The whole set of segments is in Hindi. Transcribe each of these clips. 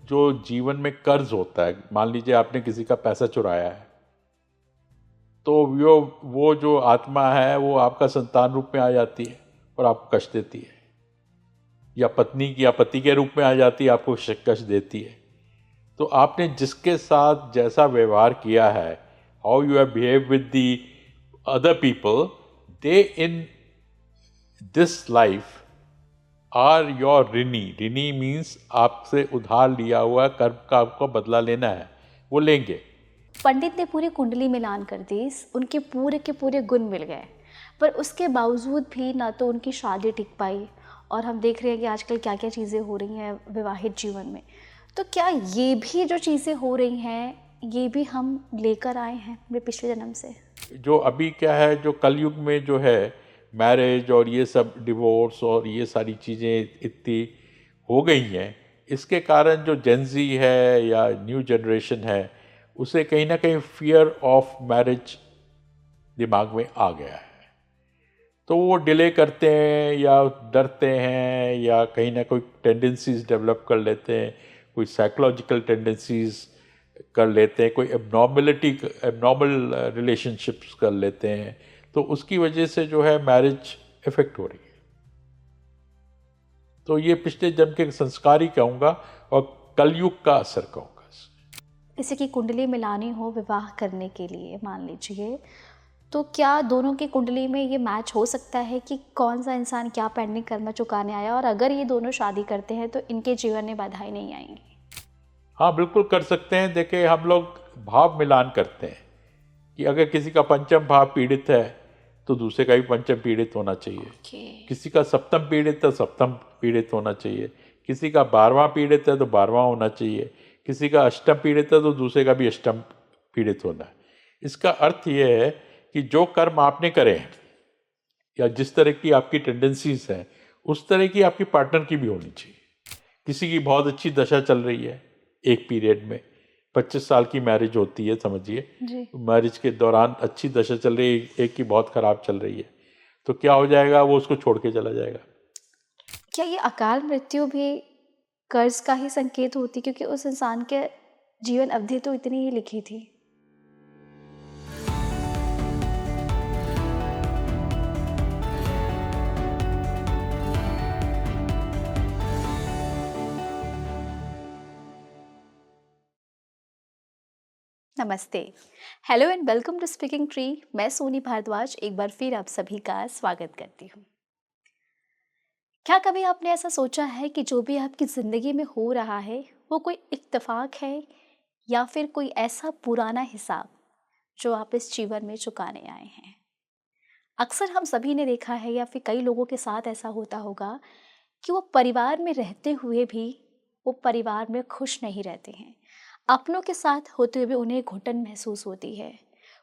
जो जीवन में कर्ज होता है, मान लीजिए आपने किसी का पैसा चुराया है, तो वो जो आत्मा है वो आपका संतान रूप में आ जाती है और आपको कष्ट देती है, या पत्नी या पति के रूप में आ जाती है, आपको कष्ट देती है। तो आपने जिसके साथ जैसा व्यवहार किया है, how you have behave with the other people, they in this life are your ऋणी। ऋणी मीन्स आपसे उधार लिया हुआ कर्म का आपको बदला लेना है, वो लेंगे। पंडित ने पूरी कुंडली मिलान कर दी, उनके पूरे के पूरे गुण मिल गए, पर उसके बावजूद भी ना तो उनकी शादी टिक पाई। और हम देख रहे हैं कि आजकल क्या क्या चीज़ें हो रही हैं विवाहित जीवन में। तो क्या ये भी जो चीज़ें हो रही हैं ये भी हम लेकर आए हैं अपने पिछले जन्म से? जो अभी क्या है, जो कलयुग में जो है मैरिज और ये सब डिवोर्स और ये सारी चीज़ें इतनी हो गई हैं, इसके कारण जो जेंजी है या न्यू जनरेशन है, उसे कहीं ना कहीं फियर ऑफ मैरिज दिमाग में आ गया है। तो वो डिले करते हैं या डरते हैं या कहीं ना कोई टेंडेंसीज डेवलप कर लेते हैं, कोई साइकोलॉजिकल टेंडेंसीज कर लेते हैं, कोई एबनॉर्मल रिलेशनशिप्स कर लेते हैं। तो उसकी वजह से जो है मैरिज इफेक्ट हो रही है। तो ये पिछले जन्म के संस्कार ही कहूँगा और कलयुग का असर कहूँगा। किसी की कुंडली मिलानी हो विवाह करने के लिए मान लीजिए, तो क्या दोनों की कुंडली में ये मैच हो सकता है कि कौन सा इंसान क्या पेंडिंग कर्म चुकाने आया, और अगर ये दोनों शादी करते हैं तो इनके जीवन में बाधाएं नहीं आएंगी? हाँ, बिल्कुल कर सकते हैं। देखिए, हम लोग भाव मिलान करते हैं कि अगर किसी का पंचम भाव पीड़ित है तो दूसरे का भी पंचम पीड़ित होना चाहिए। किसी का सप्तम पीड़ित है, सप्तम पीड़ित होना चाहिए। किसी का 12वां पीड़ित है तो 12वां होना चाहिए। किसी का अष्टम पीड़ित है तो दूसरे का भी अष्टम पीड़ित होना है। इसका अर्थ ये है कि जो कर्म आपने करे हैं या जिस तरह की आपकी टेंडेंसीज हैं, उस तरह की आपकी पार्टनर की भी होनी चाहिए। किसी की बहुत अच्छी दशा चल रही है एक पीरियड में, 25 साल की मैरिज होती है समझिए, मैरिज के दौरान अच्छी दशा चल रही है, एक की बहुत खराब चल रही है, तो क्या हो जाएगा, वो उसको छोड़ के चला जाएगा। क्या ये अकाल मृत्यु भी कर्ज का ही संकेत होती, क्योंकि उस इंसान के जीवन अवधि तो इतनी ही लिखी थी? नमस्ते, hello and welcome to Speaking Tree. मैं सोनी भारद्वाज एक बार फिर आप सभी का स्वागत करती हूँ। क्या कभी आपने ऐसा सोचा है कि जो भी आपकी ज़िंदगी में हो रहा है वो कोई इत्तेफाक है, या फिर कोई ऐसा पुराना हिसाब जो आप इस जीवन में चुकाने आए हैं? अक्सर हम सभी ने देखा है, या फिर कई लोगों के साथ ऐसा होता होगा, कि वो परिवार में रहते हुए भी वो परिवार में खुश नहीं रहते हैं। अपनों के साथ होते हुए भी उन्हें घुटन महसूस होती है।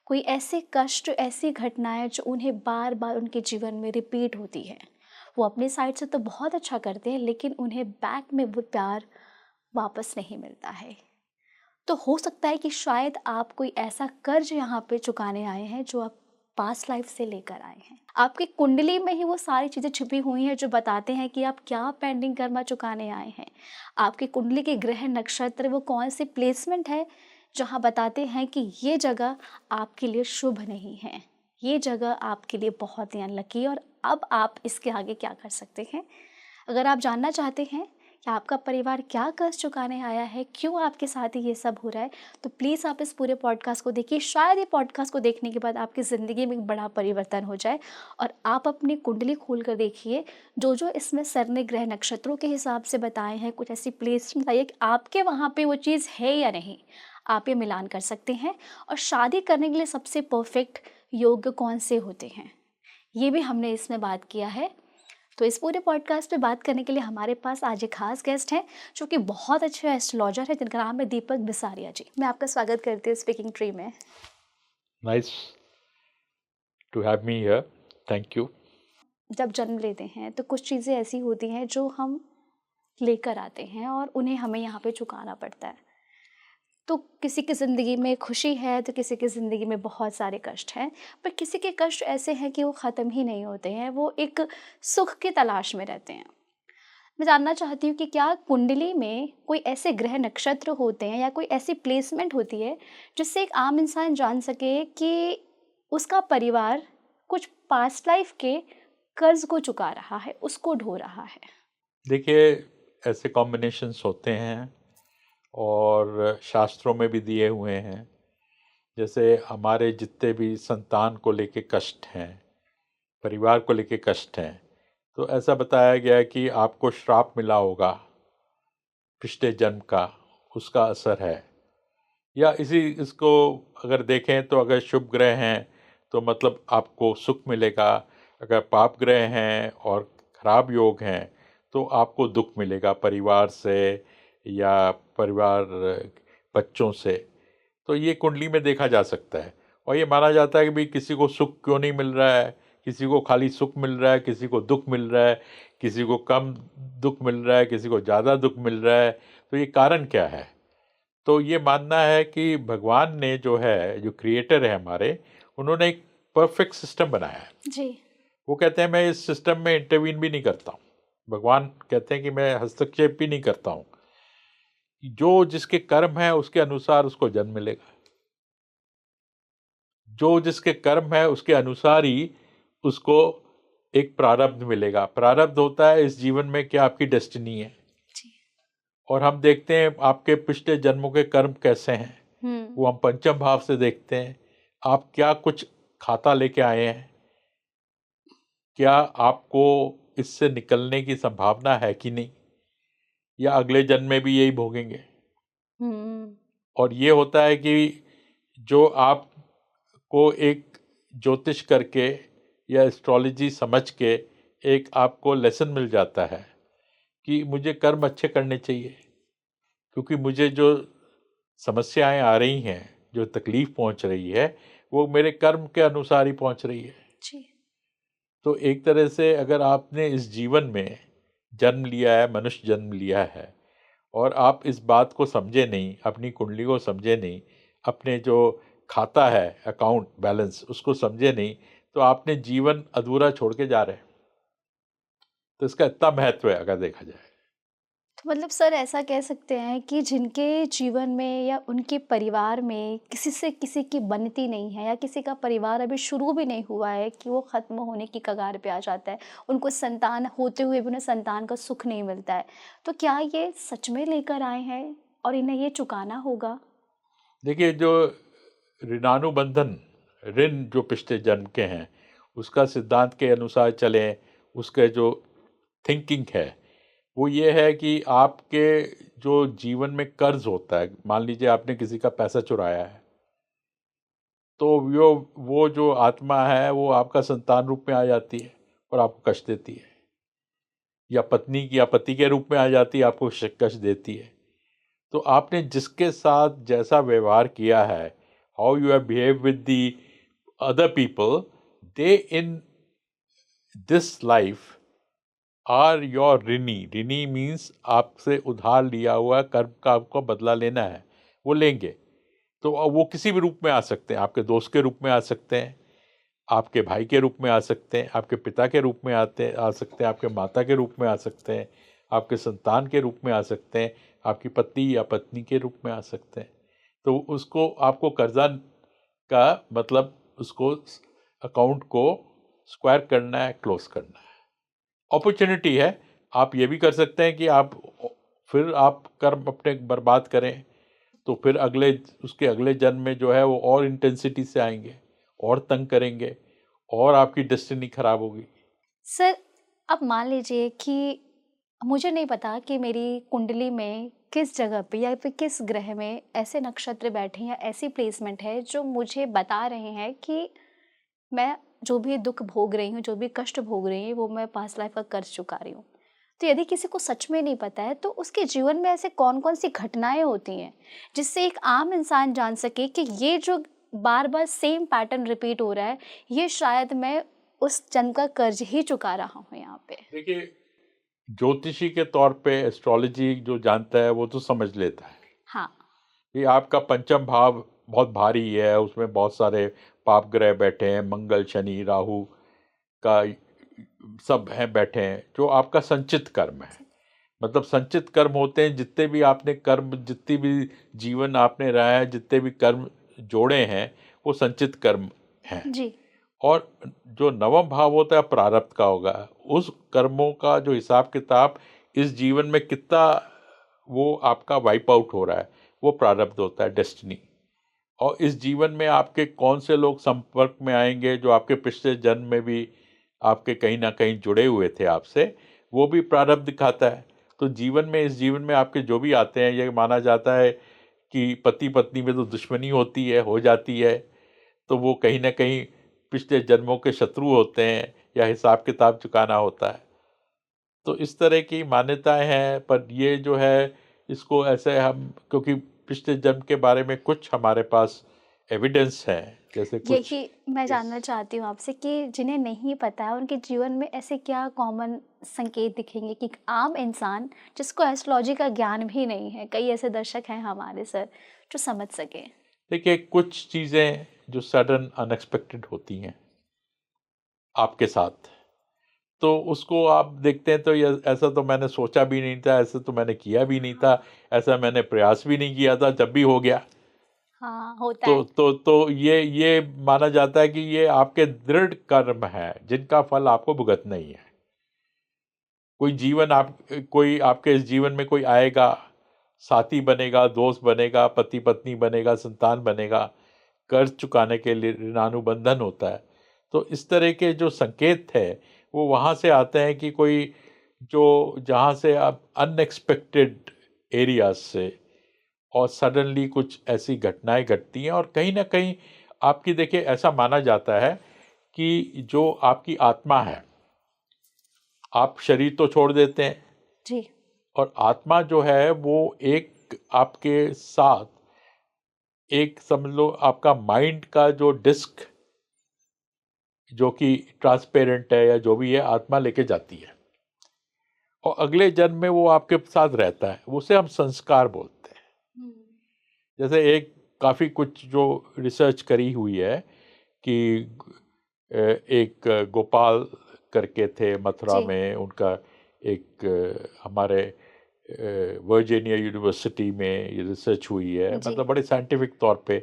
कोई ऐसे कष्ट, ऐसी घटनाएं जो उन्हें बार बार उनके जीवन में रिपीट होती है। वो अपने साइड से तो बहुत अच्छा करते हैं, लेकिन उन्हें बैक में वो प्यार वापस नहीं मिलता है। तो हो सकता है कि शायद आप कोई ऐसा कर्ज यहाँ पे चुकाने आए हैं जो आप पास्ट लाइफ से लेकर आए हैं। आपकी कुंडली में ही वो सारी चीज़ें छुपी हुई हैं जो बताते हैं कि आप क्या पेंडिंग कर्मा चुकाने आए हैं। आपकी कुंडली के ग्रह नक्षत्र वो कौन सी प्लेसमेंट है जहाँ बताते हैं कि ये जगह आपके लिए शुभ नहीं है, ये जगह आपके लिए बहुत ही अनलकी, और अब आप इसके आगे क्या कर सकते हैं। अगर आप जानना चाहते हैं कि आपका परिवार क्या कर्ज चुकाने आया है, क्यों आपके साथ ही ये सब हो रहा है, तो प्लीज़ आप इस पूरे पॉडकास्ट को देखिए। शायद ये पॉडकास्ट को देखने के बाद आपकी ज़िंदगी में एक बड़ा परिवर्तन हो जाए, और आप अपनी कुंडली खोल कर देखिए। जो जो इसमें सर ने ग्रह नक्षत्रों के हिसाब से बताए हैं, कुछ ऐसी प्लेस बताइए कि आपके वहाँ पे वो चीज़ है या नहीं। आप ये मिलान कर सकते हैं। और शादी करने के लिए सबसे परफेक्ट योग कौन से होते हैं, ये भी हमने इसमें बात किया है। तो इस पूरे पॉडकास्ट पे बात करने के लिए हमारे पास आज एक खास गेस्ट हैं जो कि बहुत अच्छे एस्ट्रोलॉजर हैं, जिनका नाम है दीपक बिसारिया जी। मैं आपका स्वागत करती हूँ स्पीकिंग ट्री में। Nice to have me here, thank you. जब जन्म लेते हैं तो कुछ चीज़ें ऐसी होती हैं जो हम लेकर आते हैं और उन्हें हमें यहाँ पे चुकाना पड़ता है। तो किसी की ज़िंदगी में खुशी है तो किसी की ज़िंदगी में बहुत सारे कष्ट हैं, पर किसी के कष्ट ऐसे हैं कि वो ख़त्म ही नहीं होते हैं, वो एक सुख की तलाश में रहते हैं। मैं जानना चाहती हूँ कि क्या कुंडली में कोई ऐसे ग्रह नक्षत्र होते हैं या कोई ऐसी प्लेसमेंट होती है जिससे एक आम इंसान जान सके कि उसका परिवार कुछ पास्ट लाइफ के कर्ज को चुका रहा है, उसको ढो रहा है। देखिए, ऐसे कॉम्बिनेशंस होते हैं और शास्त्रों में भी दिए हुए हैं। जैसे हमारे जितने भी संतान को लेके कष्ट हैं, परिवार को लेके कष्ट हैं, तो ऐसा बताया गया है कि आपको श्राप मिला होगा पिछले जन्म का, उसका असर है। या इसको अगर देखें तो अगर शुभ ग्रह हैं तो मतलब आपको सुख मिलेगा, अगर पाप ग्रह हैं और खराब योग हैं तो आपको दुख मिलेगा परिवार से या परिवार बच्चों से। तो ये कुंडली में देखा जा सकता है और ये माना जाता है कि भाई किसी को सुख क्यों नहीं मिल रहा है, किसी को खाली सुख मिल रहा है, किसी को दुख मिल रहा है, किसी को कम दुख मिल रहा है, किसी को ज़्यादा दुख मिल रहा है, तो ये कारण क्या है। तो ये मानना है कि भगवान ने जो है, जो क्रिएटर है हमारे, उन्होंने एक परफेक्ट सिस्टम बनाया है। जी। वो कहते हैं मैं इस सिस्टम में इंटरवीन भी नहीं करता हूँ। भगवान कहते हैं कि मैं हस्तक्षेप भी नहीं करता हूँ। जो जिसके कर्म है उसके अनुसार उसको जन्म मिलेगा, जो जिसके कर्म है उसके अनुसार ही उसको एक प्रारब्ध मिलेगा। प्रारब्ध होता है इस जीवन में क्या आपकी डेस्टिनी है, जी। और हम देखते हैं आपके पिछले जन्मों के कर्म कैसे हैं, वो हम पंचम भाव से देखते हैं। आप क्या कुछ खाता लेके आए हैं, क्या आपको इससे निकलने की संभावना है कि नहीं, या अगले जन्म में भी यही भोगेंगे। हम्म। और ये होता है कि जो आपको एक ज्योतिष करके या एस्ट्रोलॉजी समझ के एक आपको लेसन मिल जाता है कि मुझे कर्म अच्छे करने चाहिए, क्योंकि मुझे जो समस्याएं आ रही हैं, जो तकलीफ पहुंच रही है, वो मेरे कर्म के अनुसार ही पहुंच रही है। जी। तो एक तरह से अगर आपने इस जीवन में जन्म लिया है, मनुष्य जन्म लिया है, और आप इस बात को समझे नहीं, अपनी कुंडली को समझे नहीं, अपने जो खाता है अकाउंट बैलेंस उसको समझे नहीं, तो आपने जीवन अधूरा छोड़ के जा रहे हैं। तो इसका इतना महत्व है अगर देखा जाए। तो मतलब सर ऐसा कह सकते हैं कि जिनके जीवन में या उनके परिवार में किसी से किसी की बनती नहीं है या किसी का परिवार अभी शुरू भी नहीं हुआ है कि वो ख़त्म होने की कगार पे आ जाता है, उनको संतान होते हुए भी उन्हें संतान का सुख नहीं मिलता है, तो क्या ये सच में लेकर आए हैं और इन्हें ये चुकाना होगा? देखिए, जो ऋणानुबंधन, ऋण जो पिछले जन्म के हैं, उसका सिद्धांत के अनुसार चलें, उसके जो थिंकिंग है वो ये है कि आपके जो जीवन में कर्ज होता है, मान लीजिए आपने किसी का पैसा चुराया है, तो वो जो आत्मा है वो आपका संतान रूप में आ जाती है और आपको कष्ट देती है, या पत्नी की या पति के रूप में आ जाती है, आपको कष्ट देती है। तो आपने जिसके साथ जैसा व्यवहार किया है, how you have behave with the other people, they in this life are your ऋणी। ऋणी मीन्स आपसे उधार लिया हुआ कर्म का आपको बदला लेना है, वो लेंगे। तो वो किसी भी रूप में आ सकते हैं, आपके दोस्त के रूप में आ सकते हैं, आपके भाई के रूप में आ सकते हैं, आपके पिता के रूप में आ सकते हैं, आपके माता के रूप में आ सकते हैं, आपके संतान के रूप में आ सकते हैं, आपकी पति या पत्नी के रूप में आ सकते हैं। तो उसको आपको कर्जा का मतलब उसको अकाउंट को स्क्वायर करना है, क्लोज करना है। अपॉर्चुनिटी है। आप ये भी कर सकते हैं कि फिर आप कर्म अपने बर्बाद करें, तो फिर उसके अगले जन्म में जो है वो और इंटेंसिटी से आएंगे, और तंग करेंगे, और आपकी डेस्टिनी खराब होगी। सर, अब मान लीजिए कि मुझे नहीं पता कि मेरी कुंडली में किस जगह पे या फिर किस ग्रह में ऐसे नक्षत्र बैठे हैं या ऐसी प्लेसमेंट है जो मुझे बता रहे हैं कि मैं जो भी दुख भोग रही हूँ, जो भी कष्ट भोग रही हूँ, वो मैं पास्ट लाइफ का कर्ज चुका रही हूँ। तो यदि किसी को सच में नहीं पता है, तो उसके जीवन में ऐसे कौन-कौन सी घटनाएँ होती हैं, जिससे एक आम इंसान जान सके कि ये जो बार-बार सेम पैटर्न रिपीट हो रहा है, ये शायद मैं उस जन्म का कर्ज ही चुका रहा हूँ यहाँ पे? देखिए, ज्योतिषी के तौर पे एस्ट्रोलॉजी जो जानता है वो तो समझ लेता है हाँ। कि आपका पंचम भाव बहुत भारी है, उसमें बहुत सारे पाप ग्रह बैठे हैं, मंगल, शनि, राहु का सब हैं बैठे हैं, जो आपका संचित कर्म है। मतलब संचित कर्म होते हैं, जितने भी आपने कर्म, जितनी भी जीवन आपने रहा है, जितने भी कर्म जोड़े हैं, वो संचित कर्म हैं। जी। और जो नवम भाव होता है प्रारब्ध का होगा, उस कर्मों का जो हिसाब किताब इस जीवन में कितना वो आपका वाइप आउट हो रहा है, वो प्रारब्ध होता है, डेस्टिनी। और इस जीवन में आपके कौन से लोग संपर्क में आएंगे जो आपके पिछले जन्म में भी आपके कहीं ना कहीं जुड़े हुए थे आपसे, वो भी प्रारब्ध दिखाता है। तो जीवन में, इस जीवन में आपके जो भी आते हैं, ये माना जाता है कि पति पत्नी में तो दुश्मनी होती है, हो जाती है, तो वो कहीं ना कहीं पिछले जन्मों के शत्रु होते हैं या हिसाब किताब चुकाना होता है। तो इस तरह की मान्यताएं हैं, पर ये जो है इसको ऐसे हम, क्योंकि पिछले जन्म के बारे में कुछ हमारे पास एविडेंस है, जैसे कुछ यही मैं जानना चाहती हूँ आपसे कि जिन्हें नहीं पता है उनके जीवन में ऐसे क्या कॉमन संकेत दिखेंगे कि आम इंसान जिसको एस्ट्रोलॉजी का ज्ञान भी नहीं है, कई ऐसे दर्शक हैं हमारे सर जो समझ सके। देखिए, कुछ चीज़ें जो सडन अनएक्सपेक्टेड होती हैं आपके साथ, तो उसको आप देखते हैं तो ये ऐसा तो मैंने सोचा भी नहीं था, ऐसा तो मैंने किया भी नहीं था, ऐसा मैंने प्रयास भी नहीं किया था, जब भी हो गया। हाँ, होता तो है। ये माना जाता है कि ये आपके दृढ़ कर्म है, जिनका फल आपको भुगतना ही है। कोई जीवन आप, कोई आपके इस जीवन में कोई आएगा, साथी बनेगा, दोस्त बनेगा, पति पत्नी बनेगा, संतान बनेगा, कर्ज चुकाने के लिए ऋणानुबंधन होता है। तो इस तरह के जो संकेत है वो वहाँ से आते हैं कि कोई जो, जहाँ से आप अनएक्सपेक्टेड एरियाज से और सडनली कुछ ऐसी घटनाएं घटती हैं। और कहीं ना कहीं आपकी, देखिए, ऐसा माना जाता है कि जो आपकी आत्मा है, आप शरीर तो छोड़ देते हैं, जी। और आत्मा जो है वो एक आपके साथ, एक समझ लो आपका माइंड का जो डिस्क, जो कि ट्रांसपेरेंट है या जो भी है, आत्मा लेके जाती है और अगले जन्म में वो आपके साथ रहता है। उसे हम संस्कार बोलते हैं। जैसे एक काफ़ी कुछ जो रिसर्च करी हुई है कि एक गोपाल करके थे मथुरा जी। में, उनका एक हमारे वर्जीनिया यूनिवर्सिटी में ये रिसर्च हुई है, जी। मतलब बड़े साइंटिफिक तौर पे।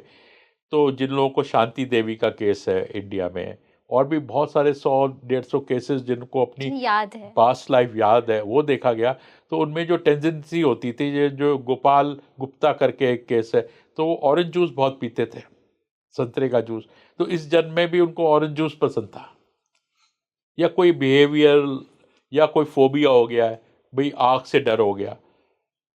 तो जिन लोगों को शांति देवी का केस है इंडिया में, और भी बहुत सारे 100-150 केसेस जिनको अपनी जिन्हें याद है। पास्ट लाइफ याद है, वो देखा गया। तो उनमें जो टेंडेंसी होती थी, ये जो गोपाल गुप्ता करके एक केस है, तो वो ऑरेंज जूस बहुत पीते थे, संतरे का जूस। तो इस जन्म में भी उनको ऑरेंज जूस पसंद था। या कोई बिहेवियर या कोई फोबिया हो गया है, भाई आग से डर हो गया,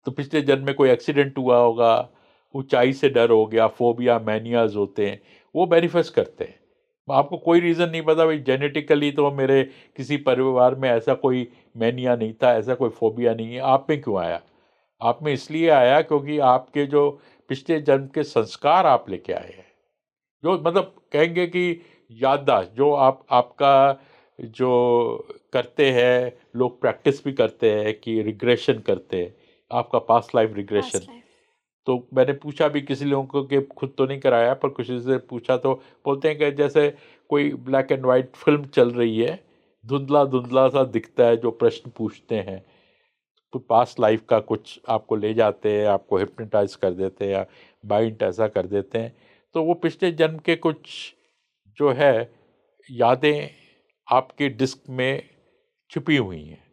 तो पिछले जन्म में कोई एक्सीडेंट हुआ होगा, ऊंचाई से डर हो गया, फोबिया मैनियाज होते हैं, वो मैनिफेस्ट करते हैं। आपको कोई रीज़न नहीं पता, भाई जेनेटिकली तो मेरे किसी परिवार में ऐसा कोई मैनिया नहीं था, ऐसा कोई फोबिया नहीं है, आप में क्यों आया? आप में इसलिए आया क्योंकि आपके जो पिछले जन्म के संस्कार आप लेके आए हैं, जो मतलब कहेंगे कि याददाश्त, जो आपका जो करते हैं लोग, प्रैक्टिस भी करते हैं कि रिग्रेशन करते हैं, आपका past life regression. Past life. तो मैंने पूछा भी किसी लोगों को, कि खुद तो नहीं कराया पर किसी से पूछा, तो बोलते हैं कि जैसे कोई ब्लैक एंड वाइट फिल्म चल रही है, धुंधला धुंधला सा दिखता है, जो प्रश्न पूछते हैं तो पास्ट लाइफ का कुछ आपको ले जाते हैं, आपको हिप्नोटाइज कर देते हैं या माइंड ऐसा कर देते हैं। तो वो पिछले जन्म के कुछ जो है यादें आपके डिस्क में छुपी हुई हैं,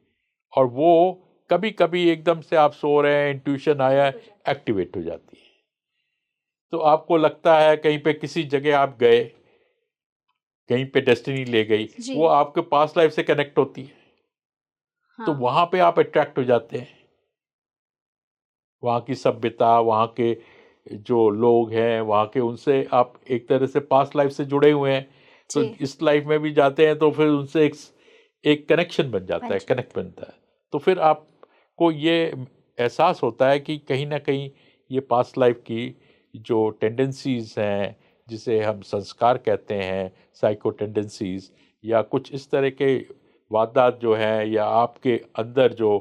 और वो कभी कभी एकदम से आप सो रहे हैं, इंट्यूशन आया, एक्टिवेट हो जाती है। तो आपको लगता है कहीं पे किसी जगह आप गए, कहीं पे डेस्टिनी ले गई, जी। वो आपके पास्ट लाइफ से कनेक्ट होती है, तो हाँ। वहाँ पे आप अट्रैक्ट हो जाते हैं। वहाँ की सभ्यता, वहाँ के जो लोग हैं, वहाँ के, उनसे आप एक तरह से पास्ट लाइफ से जुड़े हुए हैं। तो जी। इस लाइफ में भी जाते हैं तो फिर उनसे एक कनेक्शन बन जाता है, बन कनेक्ट बनता है। तो फिर आपको ये एहसास होता है कि कहीं ना कहीं ये पास्ट लाइफ की जो टेंडेंसीज हैं, जिसे हम संस्कार कहते हैं, साइको टेंडेंसीज, या कुछ इस तरह के वारदात जो हैं, या आपके अंदर जो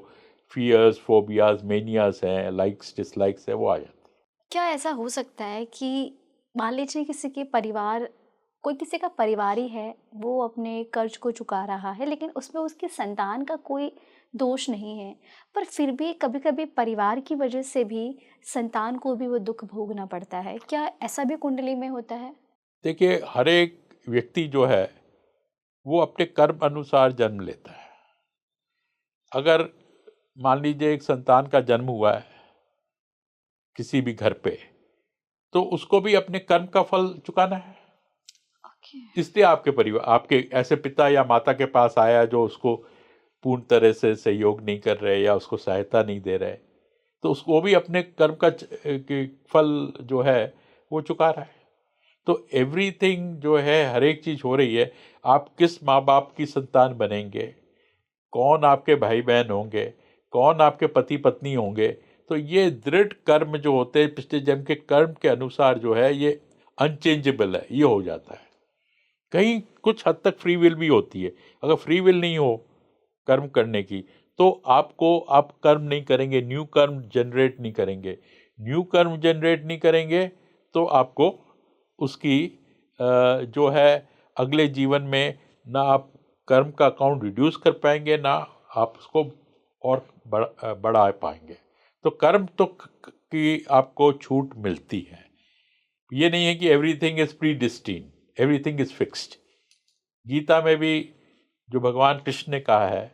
फियर्स, फोबियाज, मेनियाज हैं, लाइक्स डिसलाइक्स है, वो आ जाती क्या ऐसा हो सकता है कि मान लीजिए किसी के परिवार कोई किसी का परिवार ही है, वो अपने कर्ज को चुका रहा है, लेकिन उसमें उसकी संतान का कोई दोष नहीं है, पर फिर भी कभी-कभी परिवार की वजह से भी संतान को भी वो दुख भोगना पड़ता है। क्या ऐसा भी कुंडली में होता है? देखिए, हर एक व्यक्ति जो है वो अपने कर्म अनुसार जन्म लेता है। अगर मान लीजिए एक संतान का जन्म हुआ है किसी भी घर पे, तो उसको भी अपने कर्म का फल चुकाना है। इसलिए आपके परिवार, आपके ऐसे पिता या माता के पास आया जो उसको पूर्ण तरह से सहयोग नहीं कर रहे या उसको सहायता नहीं दे रहे, तो उसको भी अपने कर्म का के फल जो है वो चुका रहा है। तो एवरीथिंग जो है, हर एक चीज हो रही है। आप किस माँ बाप की संतान बनेंगे, कौन आपके भाई बहन होंगे, कौन आपके पति पत्नी होंगे, तो ये दृढ़ कर्म जो होते हैं पिछले जन्म के कर्म के अनुसार जो है ये अनचेंजेबल है, ये हो जाता है। कहीं कुछ हद तक फ्री विल भी होती है। अगर फ्री विल नहीं हो कर्म करने की, तो आप कर्म नहीं करेंगे, न्यू कर्म जनरेट नहीं करेंगे। न्यू कर्म जनरेट नहीं करेंगे तो आपको उसकी जो है अगले जीवन में ना आप कर्म का अकाउंट रिड्यूस कर पाएंगे, ना आप उसको और बढ़ा पाएंगे। तो कर्म तो की आपको छूट मिलती है। ये नहीं है कि everything is predestined, everything is fixed. Gita में भी जो भगवान कृष्ण ने कहा है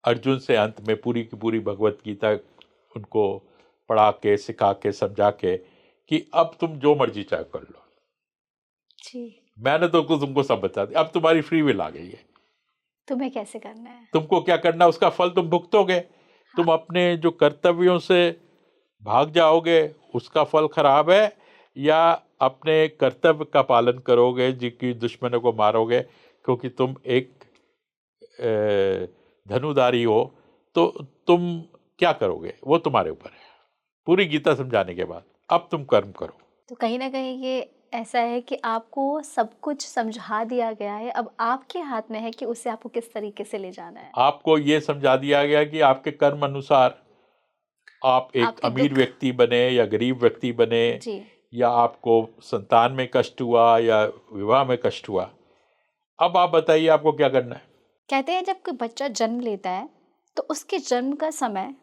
अर्जुन से, अंत में पूरी की पूरी भगवत गीता उनको पढ़ा के, सिखा के, समझा के कि अब तुम जो मर्जी चाहे कर लो जी। मैंने तो तुमको सब बता दिया, अब तुम्हारी फ्री विल आ गई है, तुम्हें कैसे करना है, तुमको क्या करना है उसका फल तुम भुगतोगे। तुम अपने जो कर्तव्यों से भाग जाओगे उसका फल खराब है, या अपने कर्तव्य का पालन करोगे जिनकी दुश्मनों को मारोगे, क्योंकि तुम एक धनुधारी हो, तो तुम क्या करोगे वो तुम्हारे ऊपर है। पूरी गीता समझाने के बाद अब तुम कर्म करो। तो कहीं ना कहीं ये ऐसा है कि आपको सब कुछ समझा दिया गया है, अब आपके हाथ में है कि उसे आपको किस तरीके से ले जाना है। आपको ये समझा दिया गया कि आपके कर्म अनुसार आप एक आपके अमीर दुख। व्यक्ति बने या गरीब व्यक्ति बने, जी। या आपको संतान में कष्ट हुआ या विवाह में कष्ट हुआ, अब आप बताइए आपको क्या करना है। कहते हैं जब कोई बच्चा जन्म लेता है तो उसके जन्म का समय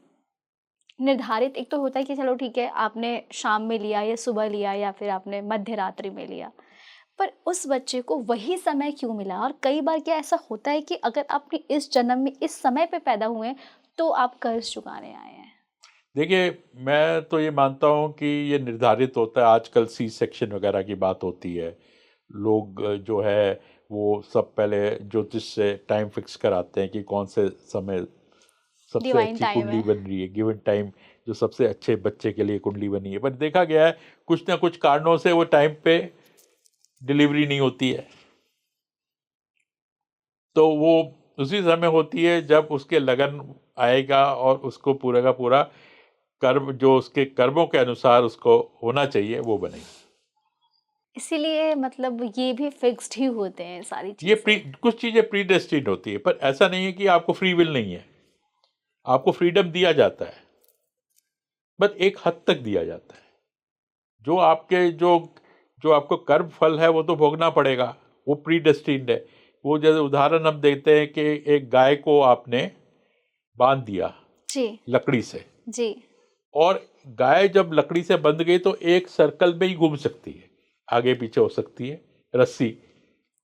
निर्धारित एक तो होता है कि चलो ठीक है, आपने शाम में लिया या सुबह लिया या फिर आपने मध्य रात्रि में लिया, पर उस बच्चे को वही समय क्यों मिला? और कई बार क्या ऐसा होता है कि अगर आपने इस जन्म में इस समय पे पैदा हुए हैं तो आप कर्ज चुकाने आए हैं। देखिए, मैं तो ये मानता हूँ कि ये निर्धारित होता है। आजकल सी सेक्शन वगैरह की बात होती है, लोग जो है वो सब पहले ज्योतिष से टाइम फिक्स कराते हैं कि कौन से समय सबसे डिवाइन अच्छी टाइम कुंडली है। बन रही है, गिवन टाइम जो सबसे अच्छे बच्चे के लिए कुंडली बनी है। पर देखा गया है कुछ ना कुछ कारणों से वो टाइम पे डिलीवरी नहीं होती है, तो वो उसी समय होती है जब उसके लगन आएगा और उसको पूरा का पूरा कर्म जो उसके कर्मों के अनुसार उसको होना चाहिए वो बनेगी। इसीलिए मतलब ये भी फिक्स्ड ही होते हैं सारी ये चीजें। कुछ चीजें प्री डेस्टिन्ड होती है, पर ऐसा नहीं है कि आपको फ्री विल नहीं है। आपको फ्रीडम दिया जाता है, बट एक हद तक दिया जाता है। जो आपके जो जो आपको कर्म फल है वो तो भोगना पड़ेगा, वो प्री डेस्टिन्ड है। वो जैसे उदाहरण हम देते हैं कि एक गाय को आपने बांध दिया जी। लकड़ी से, जी। और गाय जब लकड़ी से बंध गई तो एक सर्कल में ही घूम सकती है, आगे पीछे हो सकती है, रस्सी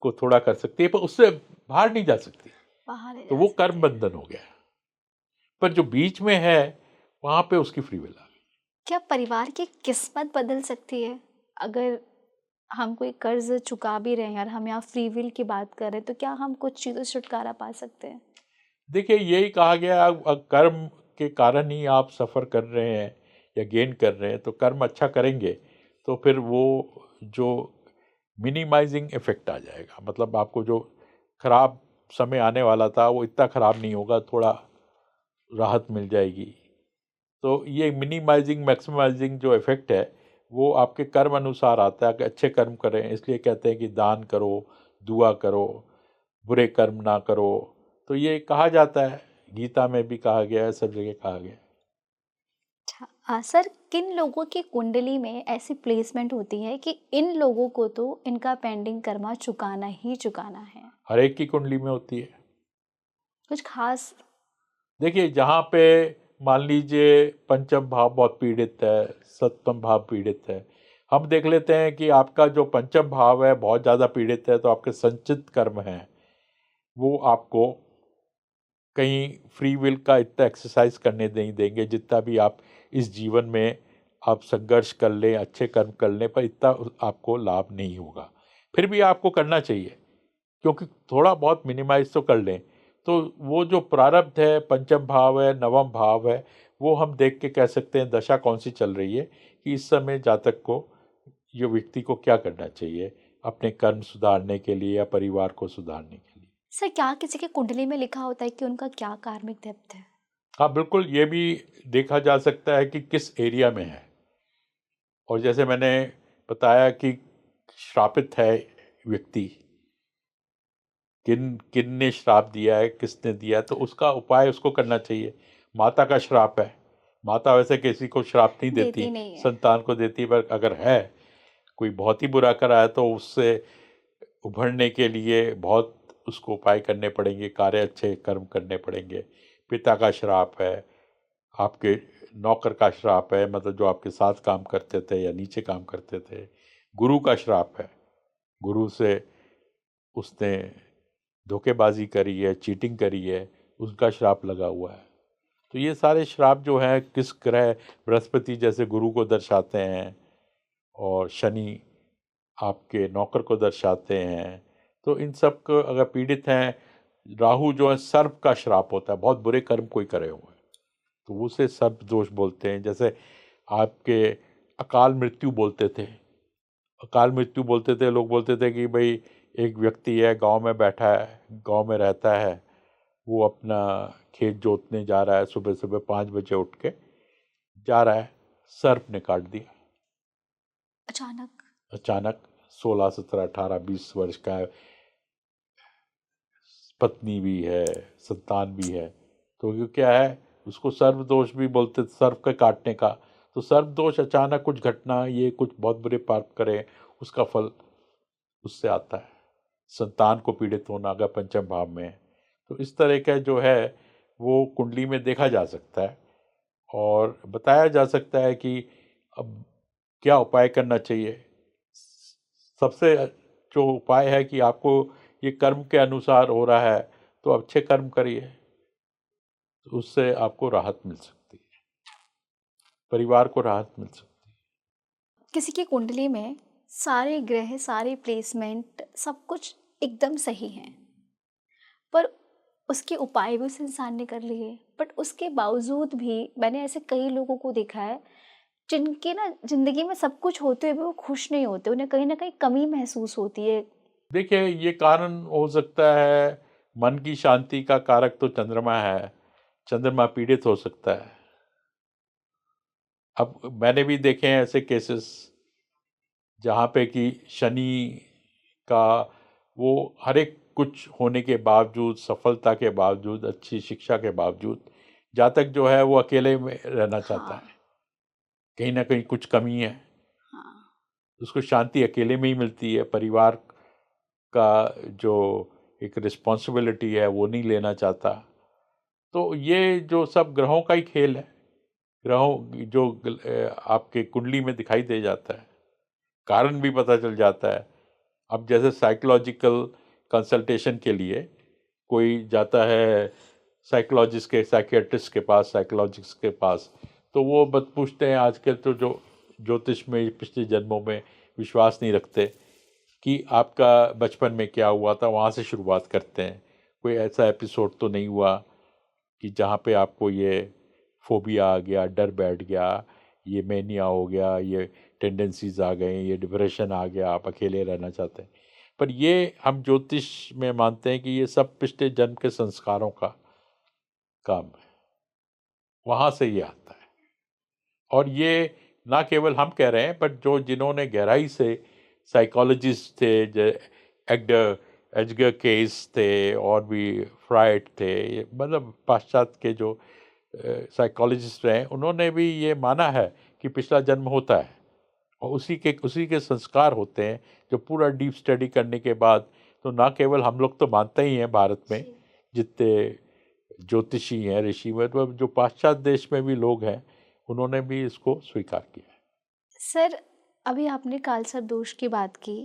को थोड़ा कर सकती है, पर उससे बाहर नहीं जा सकती। बाहर ले तो जा वो सकते कर्म बंधन हो गया। पर जो बीच में है वहां पे उसकी फ्री विल आ गई। क्या परिवार की किस्मत बदल सकती है? अगर हम कोई कर्ज चुका भी रहे हैं और हम यहाँ फ्री विल की बात कर रहे हैं, तो क्या हम कुछ चीज़ों से छुटकारा पा सकते हैं? देखिए, यही कहा गया कर्म के कारण ही आप सफ़र कर रहे हैं या गेन कर रहे हैं, तो कर्म अच्छा करेंगे तो फिर वो जो मिनिमाइजिंग इफेक्ट आ जाएगा। मतलब आपको जो खराब समय आने वाला था वो इतना खराब नहीं होगा, थोड़ा राहत मिल जाएगी। तो ये मिनिमाइजिंग मैक्सिमाइजिंग जो इफेक्ट है वो आपके कर्म अनुसार आता है कि अच्छे कर्म करें। इसलिए कहते हैं कि दान करो, दुआ करो, बुरे कर्म ना करो। तो ये कहा जाता है, गीता में भी कहा गया है, सब जगह कहा गया है। अच्छा सर, किन लोगों की कुंडली में ऐसी प्लेसमेंट होती है कि इन लोगों को तो इनका पेंडिंग कर्मा चुकाना ही चुकाना है? हर एक की कुंडली में होती है। कुछ खास? देखिए, जहाँ पे मान लीजिए पंचम भाव बहुत पीड़ित है, सप्तम भाव पीड़ित है, हम देख लेते हैं कि आपका जो पंचम भाव है बहुत ज़्यादा पीड़ित है, तो आपके संचित कर्म हैं वो आपको कहीं फ्री विल का इतना एक्सरसाइज करने नहीं देंगे। जितना भी आप इस जीवन में आप संघर्ष कर लें, अच्छे कर्म कर लें, पर इतना आपको लाभ नहीं होगा। फिर भी आपको करना चाहिए, क्योंकि थोड़ा बहुत मिनिमाइज तो कर लें। तो वो जो प्रारब्ध है, पंचम भाव है, नवम भाव है, वो हम देख के कह सकते हैं दशा कौन सी चल रही है कि इस समय जातक को, ये व्यक्ति को क्या करना चाहिए अपने कर्म सुधारने के लिए या परिवार को सुधारने के लिए। सर, क्या किसी के कुंडली में लिखा होता है कि उनका क्या कार्मिक डेप्थ है? हाँ बिल्कुल, ये भी देखा जा सकता है कि किस एरिया में है। और जैसे मैंने बताया कि श्रापित है व्यक्ति, किन किन ने श्राप दिया है, किसने दिया है, तो उसका उपाय उसको करना चाहिए। माता का श्राप है, माता वैसे किसी को श्राप नहीं देती, देती नहीं है। संतान को देती, पर अगर है कोई बहुत ही बुरा करा है तो उससे उभरने के लिए बहुत उसको उपाय करने पड़ेंगे, कार्य अच्छे कर्म करने पड़ेंगे। पिता का श्राप है, आपके नौकर का श्राप है, मतलब जो आपके साथ काम करते थे या नीचे काम करते थे। गुरु का श्राप है, गुरु से उसने धोखेबाजी करी है, चीटिंग करी है, उसका श्राप लगा हुआ है। तो ये सारे श्राप जो हैं किस ग्रह, बृहस्पति जैसे गुरु को दर्शाते हैं और शनि आपके नौकर को दर्शाते हैं। तो इन सब को अगर पीड़ित हैं, राहु जो है सर्प का श्राप होता है, बहुत बुरे कर्म कोई करे हुए तो उसे सर्प दोष बोलते हैं। जैसे आपके अकाल मृत्यु बोलते थे, अकाल मृत्यु बोलते थे, लोग बोलते थे कि भाई एक व्यक्ति है, गांव में बैठा है, गांव में रहता है, वो अपना खेत जोतने जा रहा है, सुबह सुबह 5 बजे उठ के जा रहा है, सर्प ने काट दिया अचानक? अचानक। 16 17 18 20 वर्ष का है, पत्नी भी है, संतान भी है, तो ये क्या है, उसको सर्प दोष भी बोलते, सर्प के काटने का। तो सर्प दोष अचानक कुछ घटना, ये कुछ बहुत बुरे पाप करे, उसका फल उससे आता है। संतान को पीड़ित होना अगर पंचम भाव में है, तो इस तरह का जो है वो कुंडली में देखा जा सकता है और बताया जा सकता है कि अब क्या उपाय करना चाहिए। सबसे जो उपाय है कि आपको ये कर्म के अनुसार हो रहा है तो अच्छे कर्म करिए, तो उससे आपको राहत मिल सकती है, परिवार को राहत मिल सकती है। किसी की कुंडली में सारे ग्रह, सारे प्लेसमेंट, सब कुछ एकदम सही हैं, पर उसके उपाय भी उस इंसान ने कर लिए, बट उसके बावजूद भी मैंने ऐसे कई लोगों को देखा है जिनके ना ज़िंदगी में सब कुछ होते हुए भी वो खुश नहीं होते, उन्हें कहीं न कहीं कमी महसूस होती है। देखिए, ये कारण हो सकता है, मन की शांति का कारक तो चंद्रमा है, चंद्रमा पीड़ित हो सकता है। अब मैंने भी देखे हैं ऐसे केसेस जहाँ पे कि शनि का, वो हर एक कुछ होने के बावजूद, सफलता के बावजूद, अच्छी शिक्षा के बावजूद, जातक जो है वो अकेले में रहना चाहता हाँ, है, कहीं ना कहीं कुछ कमी है, हाँ। उसको शांति अकेले में ही मिलती है। परिवार का जो एक रिस्पॉन्सिबिलिटी है वो नहीं लेना चाहता। तो ये जो सब ग्रहों का ही खेल है, ग्रहों जो आपके कुंडली में दिखाई दे जाता है, कारण भी पता चल जाता है। अब जैसे साइकोलॉजिकल कंसल्टेशन के लिए कोई जाता है साइकोलॉजिस्ट के, साइकियाट्रिस्ट के पास, साइकोलॉजिस्ट के पास, तो वो बस पूछते हैं, आजकल तो जो ज्योतिष में पिछले जन्मों में विश्वास नहीं रखते कि आपका बचपन में क्या हुआ था, वहाँ से शुरुआत करते हैं। कोई ऐसा एपिसोड तो नहीं हुआ कि जहाँ पे आपको ये फोबिया आ गया, डर बैठ गया, ये मैनिया हो गया, ये टेंडेंसीज आ गए, ये डिप्रेशन आ गया, आप अकेले रहना चाहते हैं। पर ये हम ज्योतिष में मानते हैं कि ये सब पिछले जन्म के संस्कारों का काम है, वहाँ से ये आता है। और ये ना केवल हम कह रहे हैं, बट जो जिन्होंने गहराई से, साइकोलॉजिस्ट थे, एडगर एडगर केस थे, और भी फ्राइड थे, मतलब पाश्चात्य के जो साइकोलॉजिस्ट रहे, उन्होंने भी ये माना है कि पिछला जन्म होता है और उसी के संस्कार होते हैं जो पूरा डीप स्टडी करने के बाद, तो ना केवल हम लोग तो मानते ही हैं भारत में, जितने ज्योतिषी हैं, ऋषि, मतलब जो पाश्चात्य देश में भी लोग हैं, उन्होंने भी इसको स्वीकार किया है। सर, अभी आपने कालसर्प दोष की बात की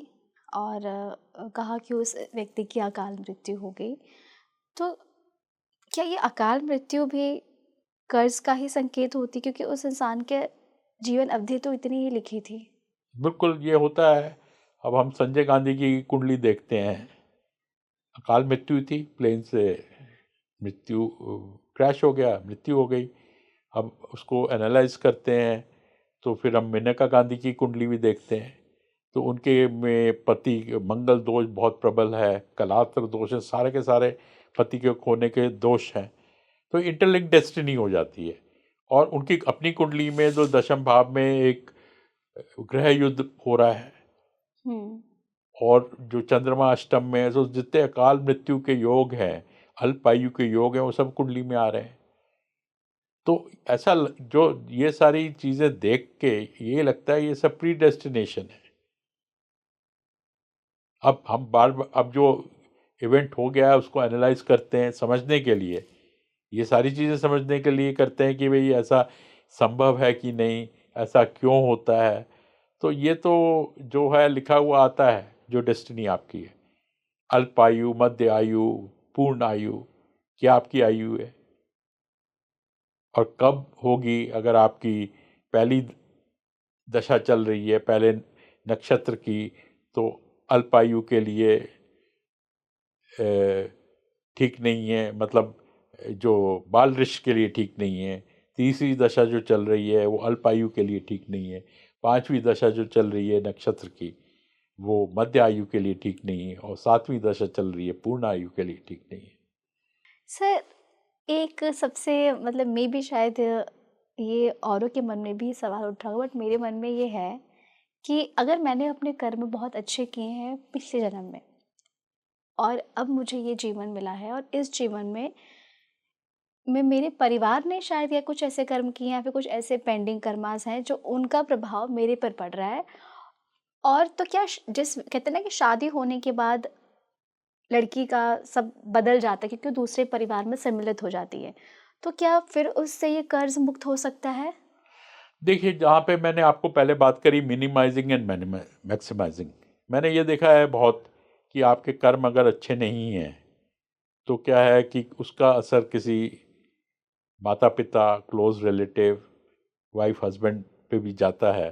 और कहा कि उस व्यक्ति की अकाल मृत्यु हो गई, तो क्या ये अकाल मृत्यु भी कर्ज का ही संकेत होती, क्योंकि उस इंसान के जीवन अवधि तो इतनी ही लिखी थी? बिल्कुल ये होता है। अब हम संजय गांधी की कुंडली देखते हैं, अकाल मृत्यु थी, प्लेन से मृत्यु, क्रैश हो गया, मृत्यु हो गई। अब उसको एनालाइज करते हैं तो फिर हम मेनका गांधी की कुंडली भी देखते हैं, तो उनके में पति मंगल दोष बहुत प्रबल है, कलात्र दोष है, सारे के सारे पति के खोने के दोष हैं, तो इंटरलिंक डेस्टिनी हो जाती है। और उनकी अपनी कुंडली में जो दशम भाव में एक ग्रह युद्ध हो रहा है, और जो चंद्रमा अष्टम में है, तो जितने अकाल मृत्यु के योग हैं, अल्पायु के योग हैं, वो सब कुंडली में आ रहे हैं। तो ऐसा जो ये सारी चीजें देख के ये लगता है ये सब प्री डेस्टिनेशन है। अब हम अब जो इवेंट हो गया है उसको एनालाइज करते हैं समझने के लिए, ये सारी चीज़ें समझने के लिए करते हैं कि भाई ऐसा संभव है कि नहीं, ऐसा क्यों होता है। तो ये तो जो है लिखा हुआ आता है, जो डेस्टिनी आपकी है, अल्पायु, मध्य आयु, पूर्ण आयु, क्या आपकी आयु है और कब होगी। अगर आपकी पहली दशा चल रही है पहले नक्षत्र की, तो अल्पायु के लिए ठीक नहीं है, मतलब जो बाल वृक्ष के लिए ठीक नहीं है। तीसरी दशा जो चल रही है वो अल्पायु के लिए ठीक नहीं है। पांचवी दशा जो चल रही है नक्षत्र की, वो मध्य आयु के लिए ठीक नहीं है, और सातवीं दशा चल रही है पूर्ण आयु के लिए ठीक नहीं है। सर, एक सबसे मतलब मे भी शायद ये औरों के मन में भी सवाल उठा होगा, बट मेरे मन में ये है कि अगर मैंने अपने कर्म बहुत अच्छे किए हैं पिछले जन्म में और अब मुझे ये जीवन मिला है, और इस जीवन में मेरे परिवार ने शायद या कुछ ऐसे कर्म किए हैं या फिर कुछ ऐसे पेंडिंग कर्मास हैं जो उनका प्रभाव मेरे पर पड़ रहा है, और तो क्या जिस कहते हैं ना कि शादी होने के बाद लड़की का सब बदल जाता है क्योंकि वो दूसरे परिवार में सम्मिलित हो जाती है, तो क्या फिर उससे ये कर्ज मुक्त हो सकता है? देखिए, जहाँ पे मैंने आपको पहले बात करी मिनिमाइजिंग एंड मैक्सिमाइजिंग, मैंने ये देखा है बहुत कि आपके कर्म अगर अच्छे नहीं हैं तो क्या है कि उसका असर किसी माता पिता, क्लोज रिलेटिव, वाइफ हस्बैंड पे भी जाता है।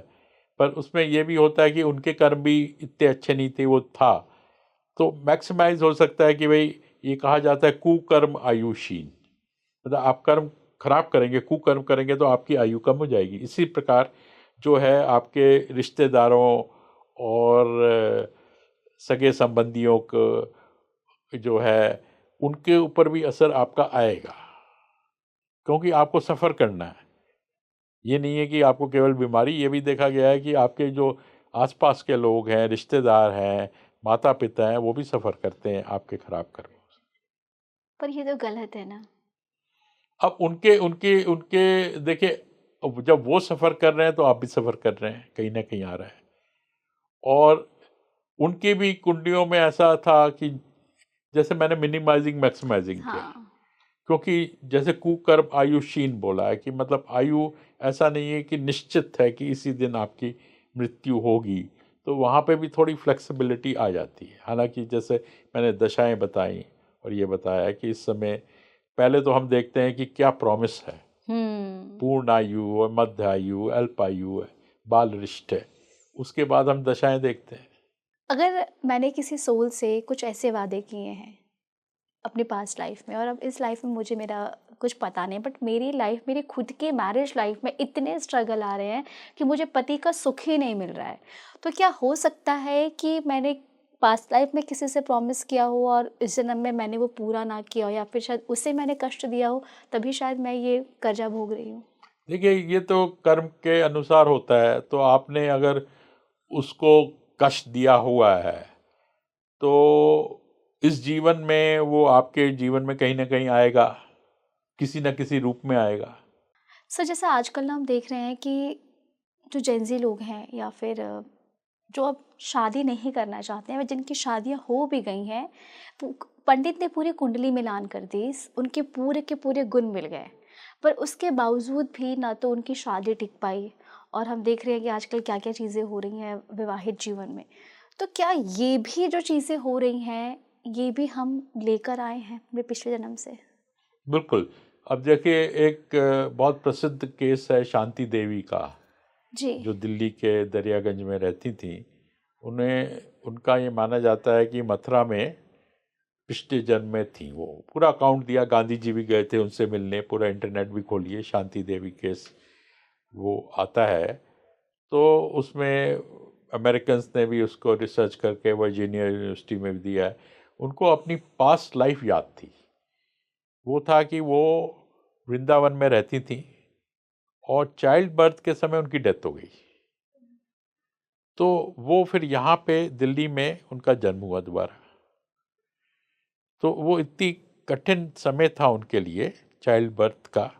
पर उसमें ये भी होता है कि उनके कर्म भी इतने अच्छे नहीं थे, वो था, तो मैक्सिमाइज हो सकता है कि भाई, ये कहा जाता है कुकर्म आयुषीन, मतलब आप कर्म खराब करेंगे, कुकर्म करेंगे तो आपकी आयु कम हो जाएगी। इसी प्रकार जो है आपके रिश्तेदारों और सगे संबंधियों को जो है उनके ऊपर भी असर आपका आएगा, क्योंकि आपको सफ़र करना है। ये नहीं है कि आपको केवल बीमारी, ये भी देखा गया है कि आपके जो आसपास के लोग हैं, रिश्तेदार हैं, माता पिता हैं, वो भी सफ़र करते हैं आपके खराब कर्मों से। पर ये तो गलत है ना। अब उनके उनके उनके देखिए, अब जब वो सफ़र कर रहे हैं तो आप भी सफ़र कर रहे हैं, कहीं ना कहीं आ रहा है। और उनकी भी कुंडलियों में ऐसा था कि जैसे मैंने मिनिमाइजिंग मैक्सिमाइजिंग किया, हाँ। क्योंकि जैसे कुकर्म आयुषीन बोला है कि मतलब आयु ऐसा नहीं है कि निश्चित है कि इसी दिन आपकी मृत्यु होगी, तो वहाँ पे भी थोड़ी फ्लेक्सिबिलिटी आ जाती है। हालांकि जैसे मैंने दशाएं बताई और ये बताया कि इस समय पहले तो हम देखते हैं कि क्या प्रॉमिस है, पूर्ण आयु और मध्य आयु, अल्पायु है, बाल रिष्ट है, उसके बाद हम दशाएं देखते हैं। अगर मैंने किसी सोल से कुछ ऐसे वादे किए हैं अपनी पास्ट लाइफ में, और अब इस लाइफ में मुझे मेरा कुछ पता नहीं, बट मेरी लाइफ, मेरी खुद की मैरिज लाइफ में इतने स्ट्रगल आ रहे हैं कि मुझे पति का सुख ही नहीं मिल रहा है, तो क्या हो सकता है कि मैंने पास्ट लाइफ में किसी से प्रॉमिस किया हो और इस जन्म में मैंने वो पूरा ना किया हो, या फिर शायद उसे मैंने कष्ट दिया हो, तभी शायद मैं ये कर्जा भोग रही हूँ? देखिए, ये तो कर्म के अनुसार होता है, तो आपने अगर उसको कष्ट दिया हुआ है तो इस जीवन में वो आपके जीवन में कहीं ना कहीं आएगा। किसी न किसी रूप में आएगा। सर जैसे आजकल ना हम देख रहे हैं कि जो जेंजी लोग हैं या फिर जो अब शादी नहीं करना चाहते हैं, जिनकी शादियां हो भी गई हैं, पंडित ने पूरी कुंडली मिलान कर दी, उनके पूरे के पूरे गुण मिल गए, पर उसके बावजूद भी ना तो उनकी शादी टिक पाई। और हम देख रहे हैं कि आजकल क्या क्या चीज़ें हो रही हैं विवाहित जीवन में। तो क्या ये भी जो चीज़ें हो रही हैं, ये भी हम लेकर आए हैं अपने पिछले जन्म से? बिल्कुल। अब देखिए, एक बहुत प्रसिद्ध केस है शांति देवी का, जी। जो दिल्ली के दरियागंज में रहती थी। उनका ये माना जाता है कि मथुरा में पिछले जन्म में थी वो। पूरा अकाउंट दिया, गांधी जी भी गए थे उनसे मिलने, पूरा इंटरनेट भी खोलिए, शांति देवी केस वो आता है। तो उसमें अमेरिकन्स ने भी उसको रिसर्च करके वर्जीनिया यूनिवर्सिटी में भी दिया है। उनको अपनी पास्ट लाइफ याद थी। वो था कि वो वृंदावन में रहती थी और चाइल्ड बर्थ के समय उनकी डेथ हो गई। तो वो फिर यहाँ पे दिल्ली में उनका जन्म हुआ दोबारा। तो वो इतनी कठिन समय था उनके लिए चाइल्ड बर्थ का,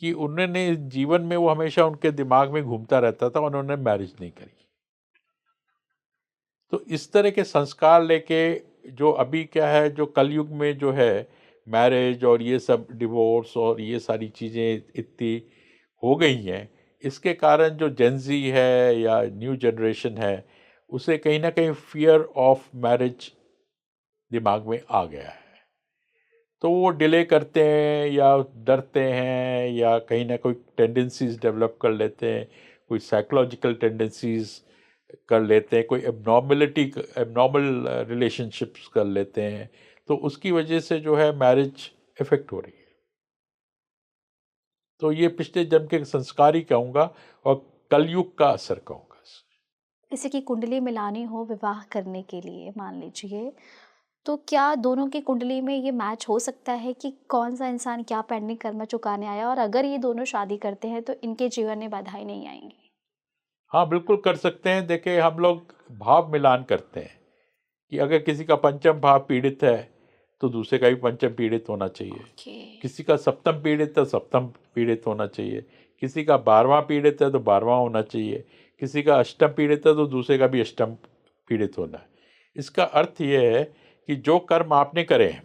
कि उन्होंने इस जीवन में, वो हमेशा उनके दिमाग में घूमता रहता था, उन्होंने मैरिज नहीं करी। तो इस तरह के संस्कार लेके, जो अभी क्या है, जो कलयुग में जो है मैरिज और ये सब डिवोर्स और ये सारी चीज़ें इतनी हो गई हैं, इसके कारण जो जेंजी है या न्यू जनरेशन है, उसे कहीं ना कहीं फियर ऑफ मैरिज दिमाग में आ गया है। तो वो डिले करते हैं या डरते हैं या कहीं ना कोई टेंडेंसीज डेवलप कर लेते हैं, कोई साइकोलॉजिकल टेंडेंसीज कर लेते हैं, कोई एबनॉर्मल रिलेशनशिप्स कर लेते हैं। तो उसकी वजह से जो है मैरिज इफेक्ट हो रही है। तो ये पिछले जन्म के संस्कार ही कहूँगा और कलयुग का असर कहूँगा। किसी की कुंडली मिलानी हो विवाह करने के लिए मान लीजिए, तो क्या दोनों की कुंडली में ये मैच हो सकता है कि कौन सा इंसान क्या पेंडिंग कर्म चुकाने आया, और अगर ये दोनों शादी करते हैं तो इनके जीवन में बाधाएं नहीं आएंगी? हाँ, बिल्कुल कर सकते हैं। देखिए, हम लोग भाव मिलान करते हैं कि अगर किसी का पंचम भाव पीड़ित है तो दूसरे का भी पंचम पीड़ित होना चाहिए। किसी का सप्तम पीड़ित है, सप्तम पीड़ित होना चाहिए। किसी का 12वां पीड़ित है तो 12वां होना चाहिए। किसी का अष्टम पीड़ित है तो दूसरे का भी अष्टम पीड़ित होना है। इसका अर्थ ये है कि जो कर्म आपने करे हैं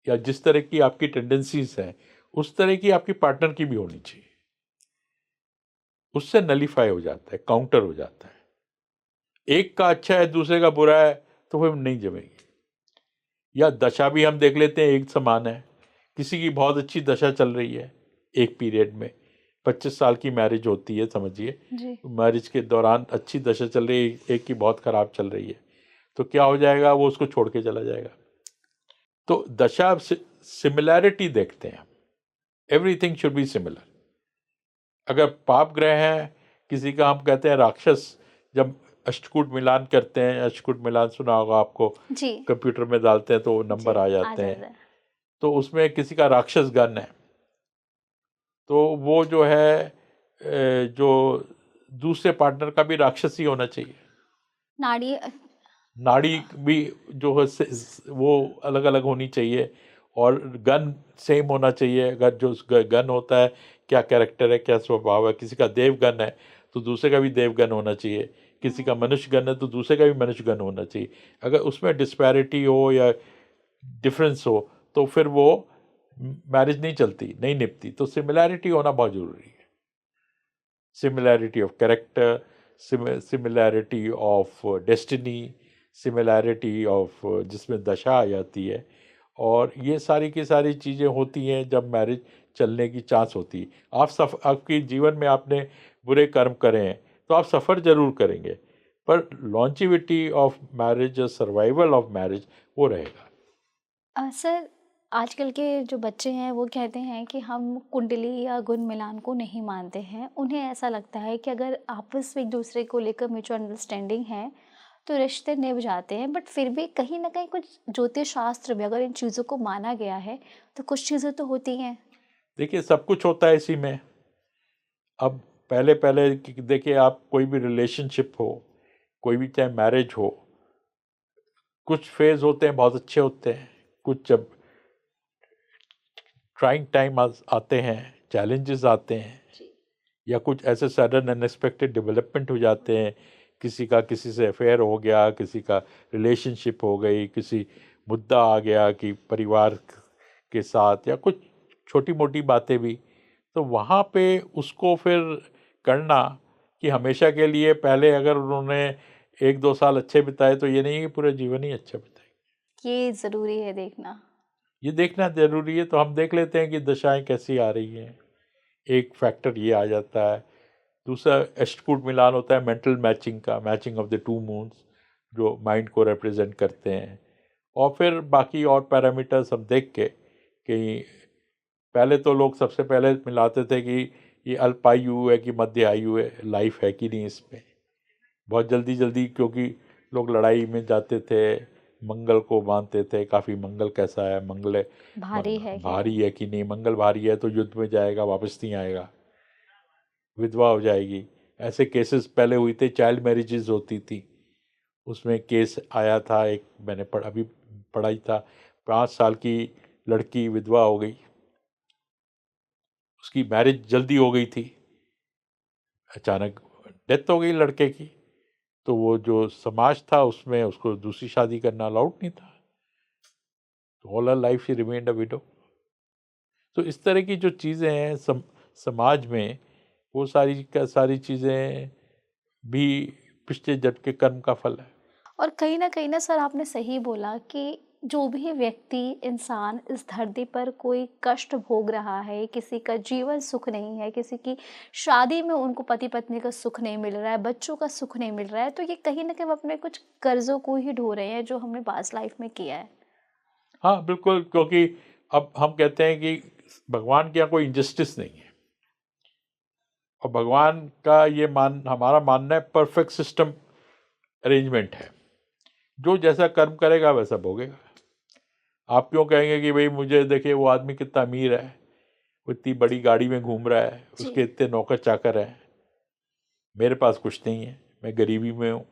या जिस तरह की आपकी टेंडेंसीज हैं, उस तरह की आपकी पार्टनर की भी होनी चाहिए। उससे नलीफाई हो जाता है, काउंटर हो जाता है। एक का अच्छा है, दूसरे का बुरा है, तो फिर नहीं जमेगी। या दशा भी हम देख लेते हैं, एक समान है। किसी की बहुत अच्छी दशा चल रही है एक पीरियड में, 25 साल की मैरिज होती है समझिए, मैरिज के दौरान अच्छी दशा चल रही है, एक की बहुत खराब चल रही है, तो क्या हो जाएगा, वो उसको छोड़ के चला जाएगा। तो दशा सिमिलैरिटी देखते हैं, एवरीथिंग शुड बी सिमिलर। अगर पाप ग्रह है किसी का, हम कहते हैं राक्षस, जब अष्टकूट मिलान करते हैं, अष्टकूट मिलान सुना होगा आपको, कंप्यूटर में डालते हैं तो नंबर आ जाते हैं। तो उसमें किसी का राक्षस गण है, तो वो जो है जो दूसरे पार्टनर का भी राक्षस ही होना चाहिए। नाड़ी भी जो है वो अलग अलग होनी चाहिए, और गन सेम होना चाहिए। अगर जो गन होता है, क्या कैरेक्टर है, क्या स्वभाव है, किसी का देवगन है तो दूसरे का भी देवगन होना चाहिए। किसी का मनुष्य गण है तो दूसरे का भी मनुष्य गण होना चाहिए। अगर उसमें डिस्पैरिटी हो या डिफरेंस हो तो फिर वो मैरिज नहीं चलती, नहीं निपती। तो सिमिलैरिटी होना बहुत जरूरी है। Similarity of character, similarity of destiny, similarity of जिसमें दशा आ जाती है, और ये सारी की सारी चीज़ें होती हैं जब मैरिज चलने की चांस होती है। आपके जीवन में आपने बुरे कर्म करे हैं तो आप सफ़र जरूर करेंगे, पर longevity of marriage, survival of marriage, वो रहेगा। सर आजकल के जो बच्चे हैं वो कहते हैं कि हम कुंडली या गुण मिलान को नहीं मानते हैं। उन्हें ऐसा लगता है कि अगर आपस में एक दूसरे को लेकर म्यूचुअल अंडरस्टैंडिंग है तो रिश्ते निभ जाते हैं, बट फिर भी कहीं ना कहीं कुछ ज्योतिष शास्त्र में अगर इन चीज़ों को माना गया है तो कुछ चीज़ें तो होती हैं। देखिए, सब कुछ होता है इसी में। अब पहले पहले देखिए, आप कोई भी रिलेशनशिप हो, कोई भी चाहे मैरिज हो, कुछ फेज होते हैं बहुत अच्छे होते हैं, कुछ जब ट्राइंग टाइम आते हैं, चैलेंजेस आते हैं, या कुछ ऐसे सडन अनएक्सपेक्टेड डेवलपमेंट हो जाते हैं, किसी का किसी से अफेयर हो गया, किसी का रिलेशनशिप हो गई, किसी मुद्दा आ गया कि परिवार के साथ, या कुछ छोटी मोटी बातें भी, तो वहाँ पे उसको फिर करना कि हमेशा के लिए, पहले अगर उन्होंने 1-2 साल अच्छे बिताए तो ये नहीं कि पूरे जीवन ही अच्छे बिताए। ये ज़रूरी है देखना। ये देखना ज़रूरी है। तो हम देख लेते हैं कि दशाएं कैसी आ रही हैं, एक फैक्टर ये आ जाता है। दूसरा एस्टकूट मिलान होता है मेंटल मैचिंग का, matching of the two moons, जो माइंड को रिप्रेजेंट करते हैं। और फिर बाकी और पैरामीटर्स हम देख के कि पहले तो लोग सबसे पहले मिलाते थे कि ये अल्पायु है कि मध्य आयु है, लाइफ है कि नहीं इसमें। बहुत जल्दी जल्दी, क्योंकि लोग लड़ाई में जाते थे, मंगल को मानते थे, काफ़ी मंगल कैसा है, मंगल भारी है कि नहीं, मंगल भारी है तो युद्ध में जाएगा, वापस नहीं आएगा, विधवा हो जाएगी। ऐसे केसेस पहले हुई थे, चाइल्ड मैरिजेस होती थी। उसमें केस आया था एक, मैंने अभी पढ़ा ही था, 5 साल की लड़की विधवा हो गई, उसकी मैरिज जल्दी हो गई थी, अचानक डेथ हो गई लड़के की, तो वो जो समाज था उसमें उसको दूसरी शादी करना अलाउड नहीं था, तो all her life she remained a window. तो इस तरह की जो चीज़ें हैं समाज में, वो सारी चीज़ें भी पिछले जन्म के कर्म का फल है। और कहीं ना सर आपने सही बोला कि जो भी व्यक्ति इंसान इस धरती पर कोई कष्ट भोग रहा है, किसी का जीवन सुख नहीं है, किसी की शादी में उनको पति पत्नी का सुख नहीं मिल रहा है, बच्चों का सुख नहीं मिल रहा है, तो ये कहीं ना कहीं वो अपने कुछ कर्जों को ही ढो रहे हैं जो हमने पास्ट लाइफ में किया है। हाँ बिल्कुल, क्योंकि अब हम कहते हैं कि भगवान के यहाँ कोई इंजस्टिस नहीं है, और भगवान का ये हमारा मानना है परफेक्ट सिस्टम अरेंजमेंट है, जो जैसा कर्म करेगा वैसा भोगेगा। आप क्यों कहेंगे कि भाई मुझे देखिए वो आदमी कितना अमीर है, वो इतनी बड़ी गाड़ी में घूम रहा है, उसके इतने नौकर चाकर हैं, मेरे पास कुछ नहीं है, मैं गरीबी में हूँ,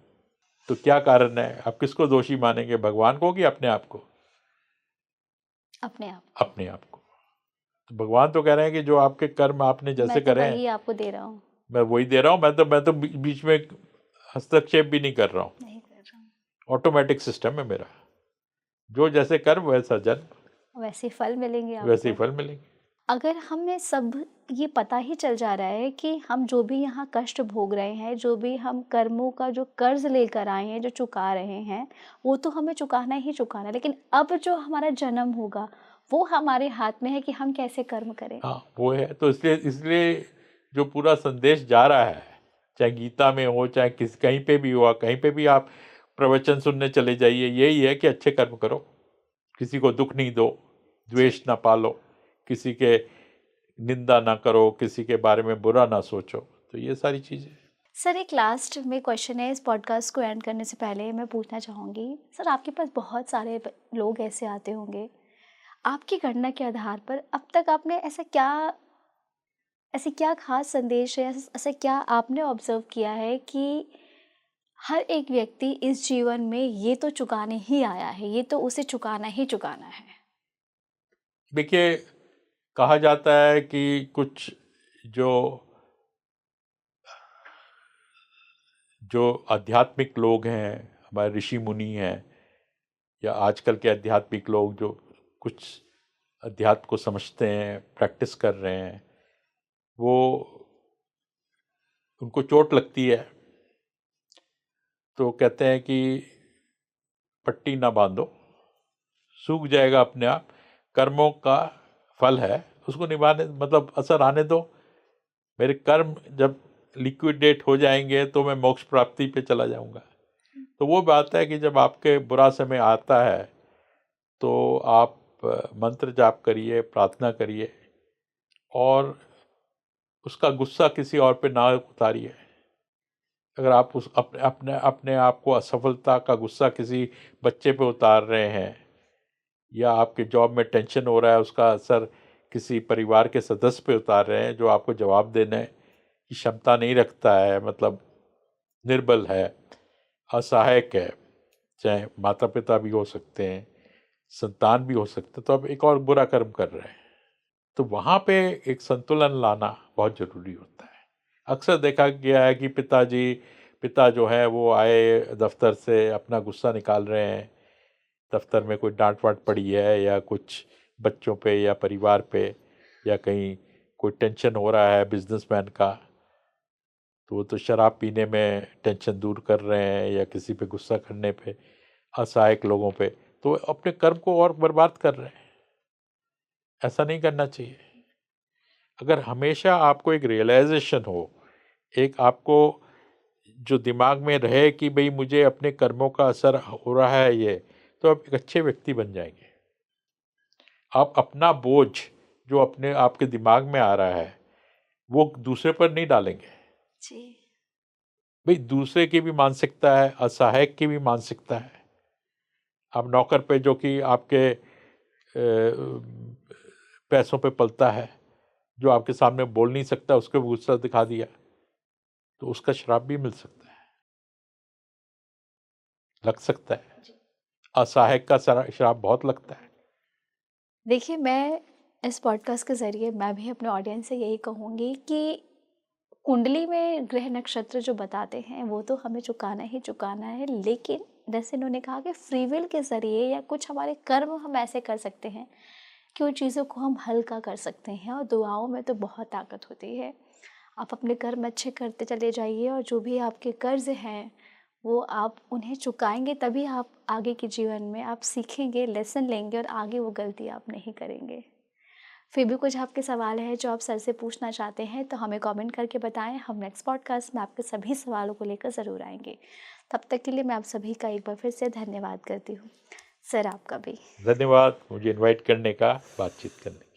तो क्या कारण है? आप किसको दोषी मानेंगे, भगवान को कि अपने आप को? अपने आप को। तो भगवान तो कह रहे हैं कि जो आपके कर्म आपने जैसे करे हैं, वही आपको दे रहा हूँ, मैं वही दे रहा हूँ। मैं तो बीच में हस्तक्षेप भी नहीं कर रहा हूँ, ऑटोमेटिक सिस्टम है मेरा, जो जैसे कर्म वैसा जन्म, वैसे फल मिलेंगे आपको। वैसे ही फल मिलेंगे। अगर हमें सब ये पता ही चल जा रहा है कि हम जो भी यहाँ कष्ट भोग रहे हैं, जो भी हम कर्मों का जो कर्ज लेकर आए हैं, जो चुका रहे हैं, वो तो हमें चुकाना ही चुकाना है, लेकिन अब जो हमारा जन्म होगा वो हमारे हाथ में है कि हम कैसे कर्म करें। हाँ वो है। तो इसलिए जो पूरा संदेश जा रहा है, चाहे गीता में हो, चाहे कहीं पे भी हुआ, कहीं पे भी आप प्रवचन सुनने चले जाइए, यही है कि अच्छे कर्म करो, किसी को दुख नहीं दो, द्वेष ना पालो, किसी के निंदा ना करो, किसी के बारे में बुरा ना सोचो, तो ये सारी चीज़ें। सर एक लास्ट में क्वेश्चन है, इस पॉडकास्ट को एंड करने से पहले मैं पूछना चाहूँगी, सर आपके पास बहुत सारे लोग ऐसे आते होंगे, आपकी गणना के आधार पर अब तक आपने ऐसे क्या खास संदेश है, ऐसा क्या आपने ऑब्जर्व किया है कि हर एक व्यक्ति इस जीवन में ये तो चुकाने ही आया है, ये तो उसे चुकाना ही चुकाना है? देखिए, कहा जाता है कि कुछ जो जो आध्यात्मिक लोग हैं, हमारे ऋषि मुनि हैं, या आजकल के आध्यात्मिक लोग जो कुछ अध्यात्म को समझते हैं, प्रैक्टिस कर रहे हैं, वो उनको चोट लगती है तो कहते हैं कि पट्टी ना बांधो, सूख जाएगा अपने आप, कर्मों का फल है, उसको निभाने, मतलब असर आने दो, मेरे कर्म जब लिक्विडेट हो जाएंगे तो मैं मोक्ष प्राप्ति पे चला जाऊंगा। तो वो बात है कि जब आपके बुरा समय आता है तो आप मंत्र जाप करिए, प्रार्थना करिए, और उसका गुस्सा किसी और पे ना उतारिए। अगर आप उस अपने आप को असफलता का गुस्सा किसी बच्चे पे उतार रहे हैं, या आपके जॉब में टेंशन हो रहा है उसका असर किसी परिवार के सदस्य पे उतार रहे हैं जो आपको जवाब देने की क्षमता नहीं रखता है, मतलब निर्बल है, असहायक है, चाहे माता पिता भी हो सकते हैं, संतान भी हो सकते हैं, तो आप एक और बुरा कर्म कर रहे हैं। तो वहाँ पे एक संतुलन लाना बहुत ज़रूरी होता है। अक्सर देखा गया है कि पिता जो है वो आए दफ्तर से, अपना गुस्सा निकाल रहे हैं, दफ्तर में कोई डांट वाट पड़ी है या कुछ बच्चों पे या परिवार पे, या कहीं कोई टेंशन हो रहा है बिजनेसमैन का, तो वो तो शराब पीने में टेंशन दूर कर रहे हैं या किसी पे गुस्सा करने पे, असहायक लोगों पे, तो अपने कर्म को और बर्बाद कर रहे हैं। ऐसा नहीं करना चाहिए। अगर हमेशा आपको एक रियलाइजेशन हो, एक आपको जो दिमाग में रहे कि भाई मुझे अपने कर्मों का असर हो रहा है ये, तो आप एक अच्छे व्यक्ति बन जाएंगे। आप अपना बोझ जो अपने आपके दिमाग में आ रहा है वो दूसरे पर नहीं डालेंगे जी। भाई। दूसरे की भी मानसिकता है, असहायक की भी मानसिकता है। आप नौकर पे जो कि आपके पैसों पे पलता है, जो आपके सामने बोल नहीं सकता, उसको भी गुस्सा दिखा दिया तो उसका श्राप भी मिल सकता है, लग सकता है। असहायक का श्राप बहुत लगता है। देखिए, मैं इस पॉडकास्ट के ज़रिए मैं भी अपने ऑडियंस से यही कहूँगी कि कुंडली में ग्रह नक्षत्र जो बताते हैं वो तो हमें चुकाना ही चुकाना है, लेकिन जैसे इन्होंने कहा कि फ्री विल के ज़रिए या कुछ हमारे कर्म हम ऐसे कर सकते हैं कि उन चीज़ों को हम हल्का कर सकते हैं। और दुआओं में तो बहुत ताकत होती है। आप अपने कर्म अच्छे करते चले जाइए और जो भी आपके कर्ज हैं वो आप उन्हें चुकाएंगे, तभी आप आगे के जीवन में आप सीखेंगे, लेसन लेंगे और आगे वो गलती आप नहीं करेंगे। फिर भी कुछ आपके सवाल है जो आप सर से पूछना चाहते हैं तो हमें कमेंट करके बताएं। हम नेक्स्ट पॉडकास्ट में आपके सभी सवालों को लेकर ज़रूर आएंगे। तब तक के लिए मैं आप सभी का एक बार फिर से धन्यवाद करती हूँ। सर आपका भी धन्यवाद मुझे इनवाइट करने का, बातचीत करने का।